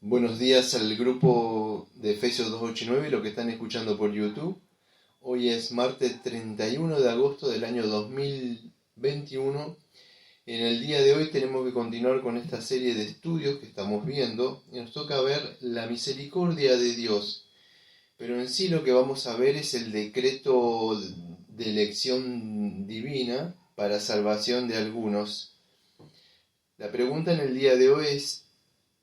Buenos días al grupo de Efesios 289 y lo que están escuchando por YouTube. Hoy es martes 31 de agosto del año 2021. En el día de hoy tenemos que continuar con esta serie de estudios que estamos viendo y nos toca ver la misericordia de Dios. Pero en sí lo que vamos a ver es el decreto de elección divina para salvación de algunos. La pregunta en el día de hoy es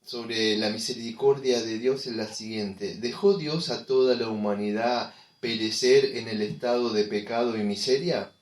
sobre la misericordia de Dios es la siguiente: ¿dejó Dios a toda la humanidad perecer en el estado de pecado y miseria?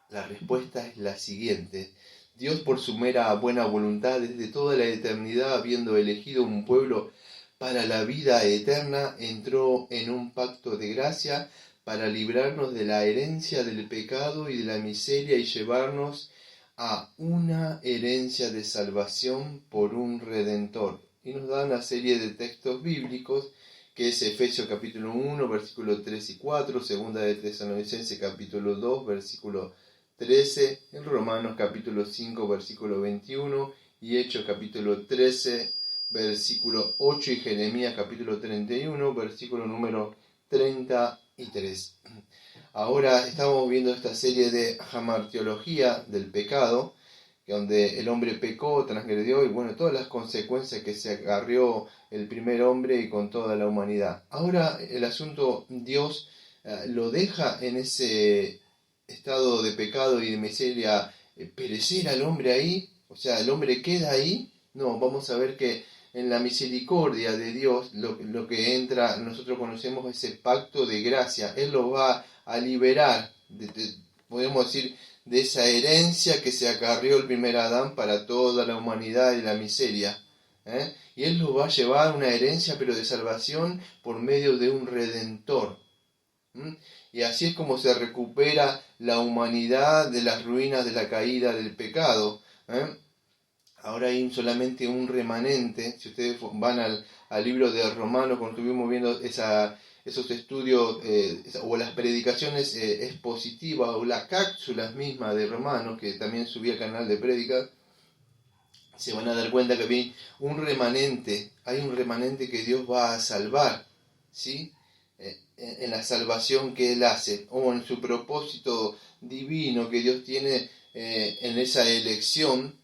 La respuesta es la siguiente: Dios, por su mera buena voluntad, desde toda la eternidad, habiendo elegido un pueblo para la vida eterna, entró en un pacto de gracia para librarnos de la herencia del pecado y de la miseria y llevarnos a una herencia de salvación por un Redentor. Y nos da una serie de textos bíblicos, que es Efesios capítulo 1, versículos 3 y 4, segunda de Tesalonicenses capítulo 2, versículo 13, en Romanos capítulo 5, versículo 21, y Hechos capítulo 13, versículo 8, y Jeremías capítulo 31, versículo número 33. Ahora estamos viendo esta serie de hamartiología del pecado, donde el hombre pecó, transgredió y bueno, todas las consecuencias que se acarrió el primer hombre y con toda la humanidad. Ahora el asunto, Dios lo deja en ese estado de pecado y de miseria, perecer al hombre ahí, o sea, el hombre queda ahí. No, vamos a ver que en la misericordia de Dios lo que entra, nosotros conocemos ese pacto de gracia. Él lo va a liberar, podemos decir, de esa herencia que se acarrió el primer Adán para toda la humanidad y la miseria. Y Él lo va a llevar a una herencia, pero de salvación, por medio de un Redentor. Y así es como se recupera la humanidad de las ruinas de la caída del pecado. Ahora hay solamente un remanente. Si ustedes van al libro de Romanos, cuando estuvimos viendo esos estudios o las predicaciones expositivas o las cápsulas mismas de Romanos, que también subí al canal de prédicas, se van a dar cuenta que hay un remanente que Dios va a salvar, ¿sí? En la salvación que Él hace, o en su propósito divino que Dios tiene en esa elección,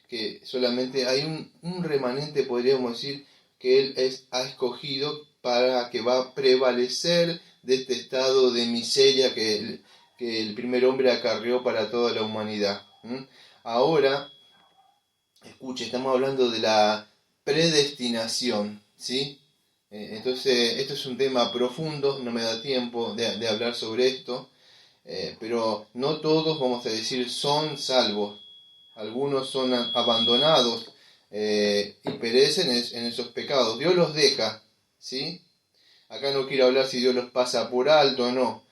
que solamente hay un remanente, podríamos decir, que Él ha escogido para que va a prevalecer de este estado de miseria que el primer hombre acarreó para toda la humanidad. Ahora, escuche, estamos hablando de la predestinación, ¿sí? Entonces, esto es un tema profundo, no me da tiempo de hablar sobre esto, pero no todos, vamos a decir, son salvos. Algunos son abandonados y perecen en esos pecados. Dios los deja, ¿sí? Acá no quiero hablar si Dios los pasa por alto o no,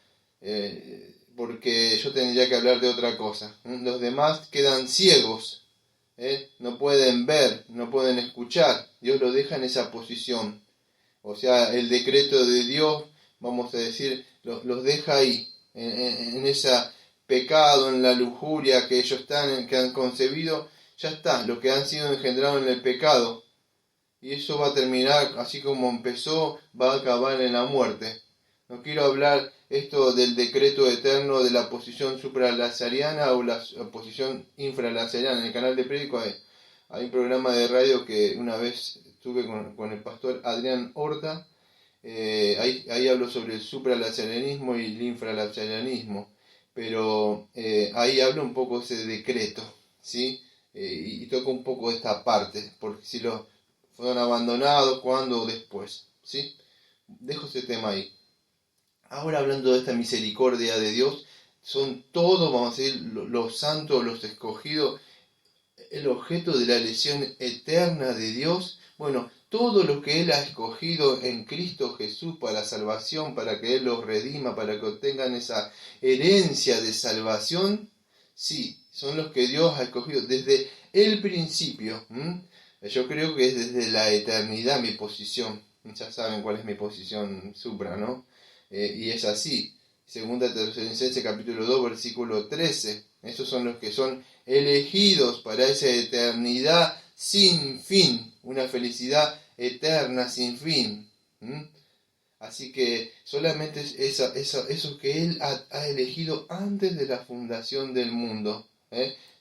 porque yo tendría que hablar de otra cosa. Los demás quedan ciegos, no pueden ver, no pueden escuchar. Dios los deja en esa posición. O sea, el decreto de Dios, vamos a decir, los deja ahí, en ese pecado, en la lujuria que ellos que han concebido. Ya está, lo que han sido engendrados en el pecado. Y eso va a terminar, así como empezó, va a acabar en la muerte. No quiero hablar esto del decreto eterno de la posición supralazariana o la posición infralazariana. En el canal de Prédico hay un programa de radio que una vez estuve con el pastor Adrián Horta. Ahí hablo sobre el supralazarianismo y el infralazarianismo. Pero ahí hablo un poco de ese decreto, ¿sí? Y toco un poco esta parte, porque si fueron abandonados, cuándo o después, ¿sí? Dejo ese tema ahí. Ahora, hablando de esta misericordia de Dios, son todos, vamos a decir, los santos, los escogidos, el objeto de la elección eterna de Dios. Bueno, todo lo que Él ha escogido en Cristo Jesús para salvación, para que Él los redima, para que obtengan esa herencia de salvación, sí, son los que Dios ha escogido desde el principio. Yo creo que es desde la eternidad mi posición. Ya saben cuál es mi posición supra, ¿no? Y es así. Segunda Tesalonicenses capítulo 2, versículo 13. Esos son los que son elegidos para esa eternidad sin fin. Una felicidad eterna, sin fin. Así que solamente esos que Él ha elegido antes de la fundación del mundo,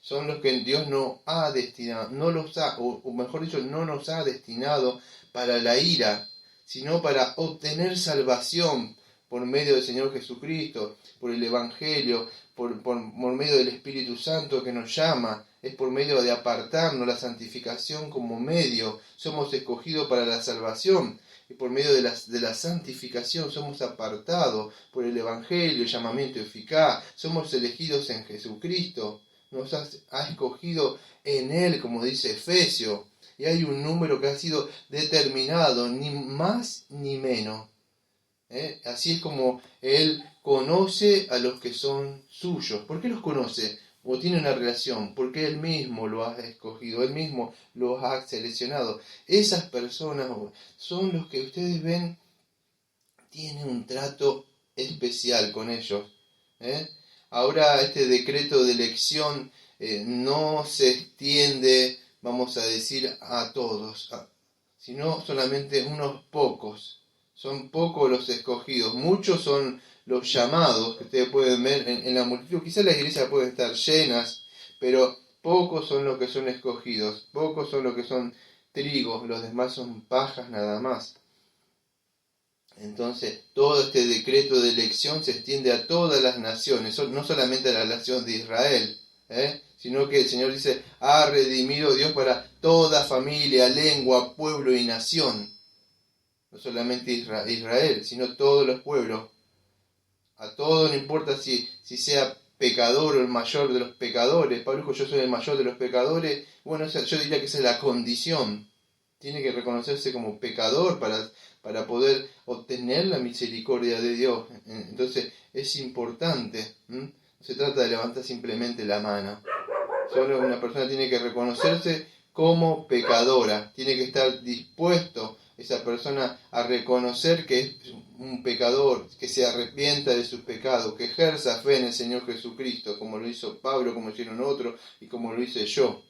son los que Dios no ha destinado, no los ha, o mejor dicho, no nos ha destinado para la ira, sino para obtener salvación por medio del Señor Jesucristo, por el Evangelio, por medio del Espíritu Santo que nos llama. Es por medio de apartarnos, la santificación como medio. Somos escogidos para la salvación. Y por medio de la santificación somos apartados por el Evangelio, el llamamiento eficaz. Somos elegidos en Jesucristo. Nos ha escogido en Él, como dice Efesios. Y hay un número que ha sido determinado, ni más ni menos. Así es como Él conoce a los que son suyos. ¿Por qué los conoce? O tiene una relación, porque Él mismo lo ha escogido, Él mismo los ha seleccionado. Esas personas son los que ustedes ven, tienen un trato especial con ellos. Ahora este decreto de elección no se extiende, vamos a decir, a todos, sino solamente unos pocos. Son pocos los escogidos, muchos son los llamados que ustedes pueden ver en la multitud. Quizás las iglesias pueden estar llenas, pero pocos son los que son escogidos, pocos son los que son trigos, los demás son pajas nada más. Entonces, todo este decreto de elección se extiende a todas las naciones, no solamente a la nación de Israel, sino que el Señor dice, ha redimido Dios para toda familia, lengua, pueblo y nación. No solamente Israel, sino todos los pueblos. A todos, no importa si sea pecador o el mayor de los pecadores. Pablo dijo, yo soy el mayor de los pecadores. Bueno, yo diría que esa es la condición. Tiene que reconocerse como pecador para poder obtener la misericordia de Dios. Entonces es importante. No se trata de levantar simplemente la mano. Solo una persona tiene que reconocerse como pecadora. Tiene que estar dispuesto esa persona a reconocer que es un pecador, que se arrepienta de sus pecados, que ejerza fe en el Señor Jesucristo, como lo hizo Pablo, como hicieron otros y como lo hice yo.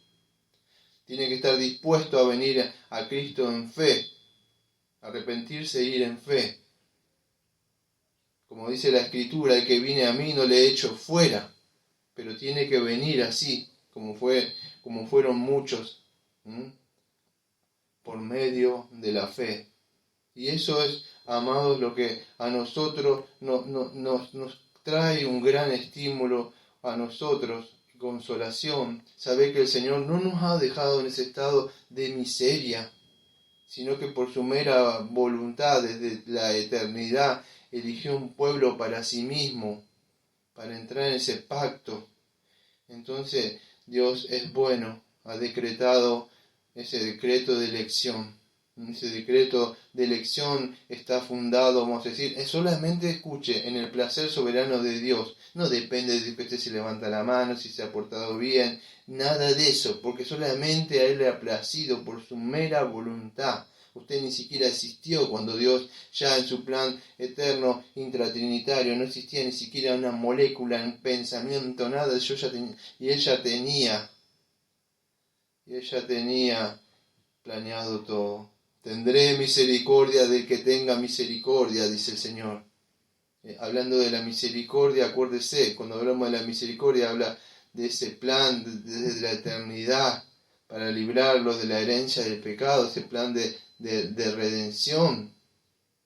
Tiene que estar dispuesto a venir a Cristo en fe, arrepentirse e ir en fe. Como dice la Escritura, el que viene a mí no le echo fuera, pero tiene que venir así, como fueron muchos, por medio de la fe. Y eso es, amados, lo que a nosotros nos trae un gran estímulo a nosotros, consolación, saber que el Señor no nos ha dejado en ese estado de miseria, sino que por su mera voluntad desde la eternidad eligió un pueblo para sí mismo, para entrar en ese pacto. Entonces Dios es bueno, ha decretado ese decreto de elección. Ese decreto de elección está fundado, vamos a decir, es solamente, escuche, en el placer soberano de Dios. No depende de que usted se levanta la mano, si se ha portado bien, nada de eso, porque solamente a Él le ha placido por su mera voluntad. Usted ni siquiera existió cuando Dios, ya en su plan eterno, intratrinitario, no existía ni siquiera una molécula, un pensamiento, nada. Y Él ya tenía planeado todo. Tendré misericordia del que tenga misericordia, dice el Señor. Hablando de la misericordia, acuérdese, cuando hablamos de la misericordia, habla de ese plan desde la eternidad para librarlos de la herencia del pecado, ese plan de redención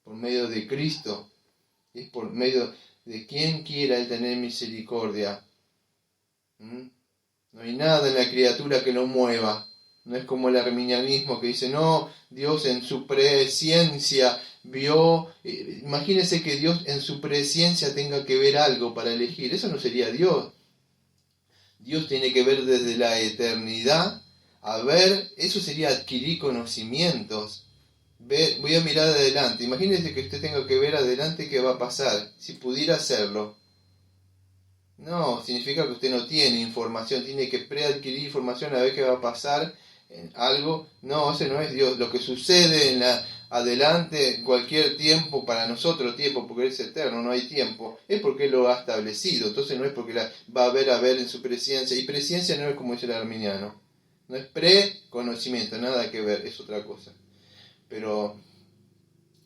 por medio de Cristo. Es por medio de quien quiera Él tener misericordia. No hay nada en la criatura que lo mueva. No es como el arminianismo que dice, no, Dios en su presciencia vio, imagínese que Dios en su presciencia tenga que ver algo para elegir, eso no sería Dios. Dios tiene que ver desde la eternidad, a ver, eso sería adquirir conocimientos. Voy a mirar adelante, imagínese que usted tenga que ver adelante qué va a pasar, si pudiera hacerlo. No, significa que usted no tiene información, tiene que preadquirir información a ver qué va a pasar en algo. No, ese no es Dios. Lo que sucede adelante, en cualquier tiempo, para nosotros tiempo, porque es eterno, no hay tiempo, es porque Él lo ha establecido. Entonces no es porque va a ver en su presciencia. Y presciencia no es como dice el arminiano. No es preconocimiento, nada que ver, es otra cosa. pero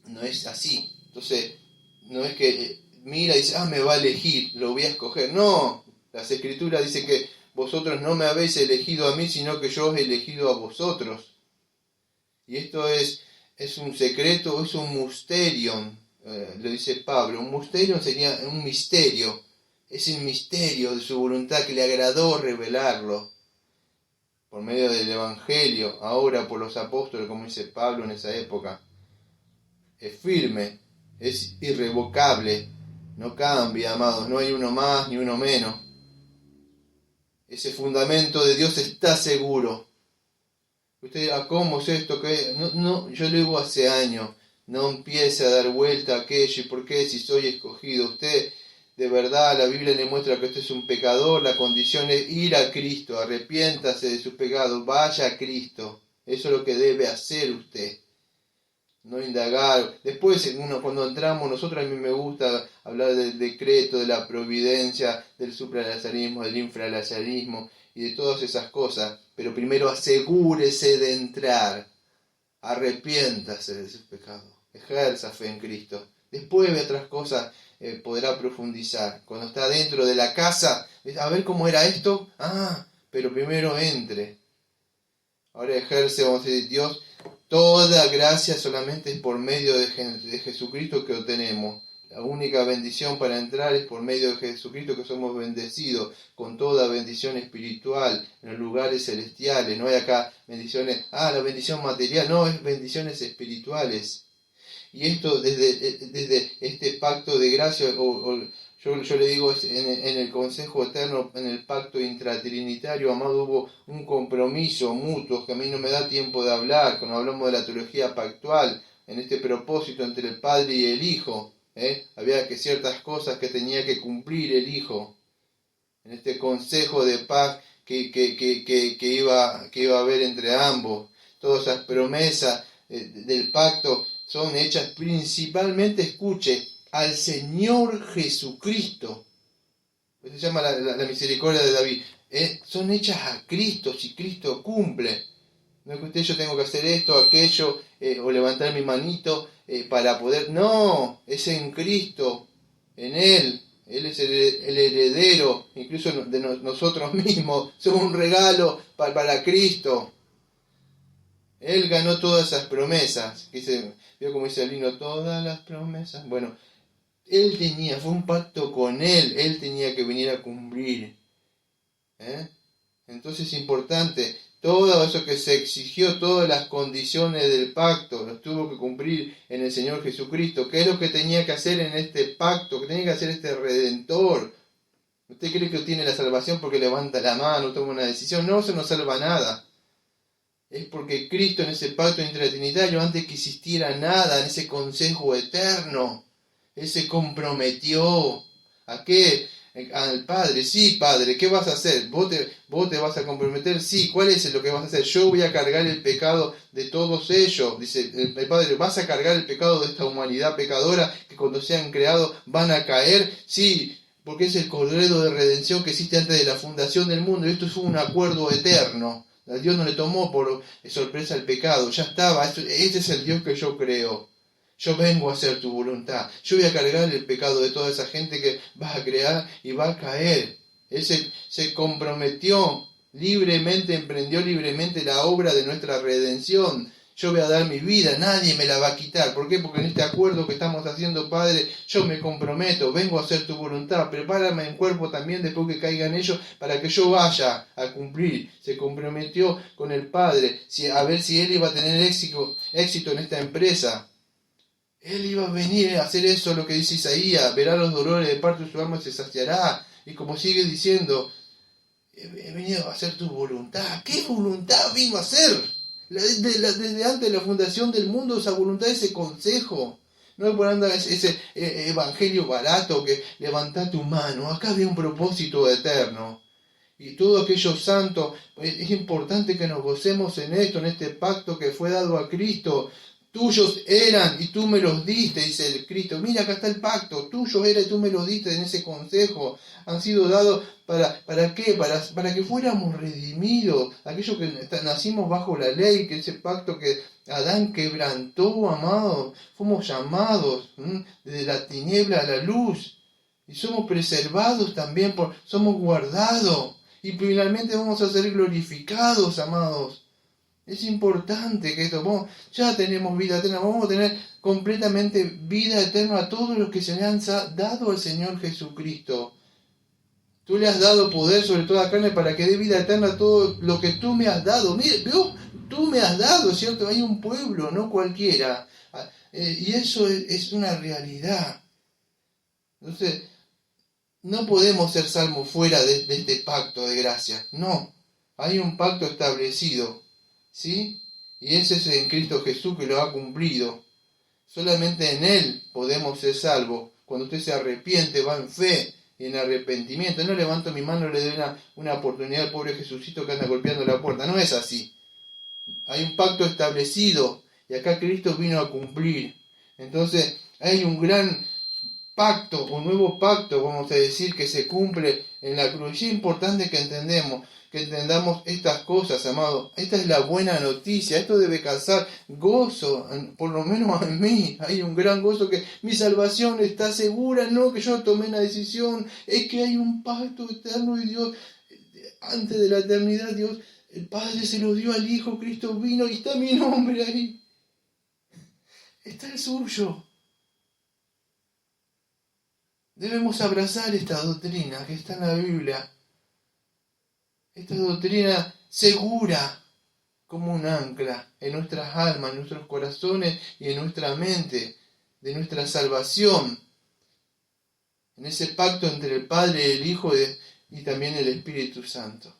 no es así. Entonces, no es que mira y dice, me va a elegir, lo voy a escoger. No, las Escrituras dicen que vosotros no me habéis elegido a mí, sino que yo os he elegido a vosotros. Y esto es un secreto, es un mysterium, lo dice Pablo. Un mysterium sería un misterio. Es el misterio de su voluntad que le agradó revelarlo por medio del Evangelio, ahora por los apóstoles, como dice Pablo en esa época. Es firme, es irrevocable, no cambia, amados, no hay uno más ni uno menos. Ese fundamento de Dios está seguro. Usted dirá, ¿cómo es esto? ¿Qué? No, yo lo digo hace años, no empiece a dar vuelta a aquello, ¿y por qué si soy escogido? Usted, de verdad, la Biblia le muestra que usted es un pecador, la condición es ir a Cristo, arrepiéntase de sus pecados, vaya a Cristo. Eso es lo que debe hacer usted. No indagar. Después, cuando entramos, nosotros, a mí me gusta hablar del decreto, de la providencia, del supralazarismo, del infralazarismo y de todas esas cosas. Pero primero asegúrese de entrar. Arrepiéntase de sus pecados. Ejerza fe en Cristo. Después de otras cosas podrá profundizar. Cuando está dentro de la casa, a ver cómo era esto. Pero primero entre. Ahora ejerce, vamos a decir, Dios. Toda gracia solamente es por medio de Jesucristo que obtenemos. La única bendición para entrar es por medio de Jesucristo, que somos bendecidos con toda bendición espiritual en los lugares celestiales. No hay acá bendiciones, la bendición material, no, es bendiciones espirituales. Y esto desde este pacto de gracia, yo le digo, en el consejo eterno, en el pacto intratrinitario, amado, hubo un compromiso mutuo que a mí no me da tiempo de hablar, cuando hablamos de la teología pactual, en este propósito entre el Padre y el Hijo. Había que ciertas cosas que tenía que cumplir el Hijo, en este consejo de paz que iba a haber entre ambos. Todas esas promesas del pacto son hechas principalmente, escuche, al Señor Jesucristo. Se llama la misericordia de David. Son hechas a Cristo, si Cristo cumple. No es que yo tengo que hacer esto, aquello, o levantar mi manito para poder. No, es en Cristo, en Él. Él es el heredero, incluso de nosotros mismos. Somos un regalo para Cristo. Él ganó todas esas promesas. ¿Vio cómo dice el himno? Todas las promesas. Bueno, fue un pacto con Él tenía que venir a cumplir. Entonces es importante, todo eso que se exigió, todas las condiciones del pacto, los tuvo que cumplir en el Señor Jesucristo. ¿Qué es lo que tenía que hacer en este pacto? ¿Qué tenía que hacer este Redentor? ¿Usted cree que tiene la salvación porque levanta la mano, toma una decisión? No, eso no salva nada. Es porque Cristo en ese pacto intratrinitario, antes que existiera nada, en ese consejo eterno, Él se comprometió. ¿A qué? Al Padre. Sí, Padre, ¿qué vas a hacer? ¿Vos te vas a comprometer? Sí, ¿cuál es lo que vas a hacer? Yo voy a cargar el pecado de todos ellos. Dice el Padre, ¿vas a cargar el pecado de esta humanidad pecadora que cuando sean creados van a caer? Sí, porque es el cordero de redención que existe antes de la fundación del mundo. Y esto es un acuerdo eterno. A Dios no le tomó por sorpresa el pecado. Ya estaba. Este es el Dios que yo creo. Yo vengo a hacer tu voluntad. Yo voy a cargar el pecado de toda esa gente que vas a crear y va a caer. Él se comprometió libremente, emprendió libremente la obra de nuestra redención. Yo voy a dar mi vida, nadie me la va a quitar. ¿Por qué? Porque en este acuerdo que estamos haciendo, Padre, yo me comprometo, vengo a hacer tu voluntad. Prepárame en cuerpo también después que caigan ellos para que yo vaya a cumplir. Se comprometió con el Padre a ver si él iba a tener éxito en esta empresa. Él iba a venir a hacer eso, lo que dice Isaías, verá los dolores de parto de su alma y se saciará. Y como sigue diciendo, he venido a hacer tu voluntad. ¿Qué voluntad vino a hacer? Desde antes de la fundación del mundo, esa voluntad, ese consejo. No es por andar ese evangelio barato que levanta tu mano. Acá había un propósito eterno. Y todo aquello santo, es importante que nos gocemos en esto, en este pacto que fue dado a Cristo. tuyos eran y tú me los diste, dice el Cristo. Mira, acá está el pacto, tuyos era y tú me los diste en ese consejo. Han sido dados ¿para qué? Para que fuéramos redimidos. Aquellos que nacimos bajo la ley, que ese pacto que Adán quebrantó, amados, fuimos llamados desde la tiniebla a la luz. Y somos preservados también, somos guardados. Y finalmente vamos a ser glorificados, amados. Es importante que esto, ya tenemos vida eterna, vamos a tener completamente vida eterna a todos los que se le han dado al Señor Jesucristo. Tú le has dado poder sobre toda carne para que dé vida eterna a todo lo que tú me has dado. Mire, tú me has dado, ¿cierto? Hay un pueblo, no cualquiera. Y eso es una realidad. Entonces, no podemos ser salvos fuera de este pacto de gracia. No, hay un pacto establecido. ¿Sí? Y ese es en Cristo Jesús que lo ha cumplido. Solamente en Él podemos ser salvos. Cuando usted se arrepiente, va en fe y en arrepentimiento. No levanto mi mano y le doy una oportunidad al pobre Jesucito que anda golpeando la puerta. No es así. Hay un pacto establecido y acá Cristo vino a cumplir. Entonces hay un gran pacto, un nuevo pacto, vamos a decir, que se cumple en la cruz. Y es importante que entendamos estas cosas, amados. Esta es la buena noticia. Esto debe causar gozo, por lo menos en mí. Hay un gran gozo que mi salvación está segura, no que yo tomé una decisión. Es que hay un pacto eterno y Dios, antes de la eternidad, Dios, el Padre se lo dio al Hijo, Cristo vino y está mi nombre ahí. Está el suyo. Debemos abrazar esta doctrina que está en la Biblia. Esta doctrina segura como un ancla en nuestras almas, en nuestros corazones y en nuestra mente, de nuestra salvación, en ese pacto entre el Padre, el Hijo y también el Espíritu Santo.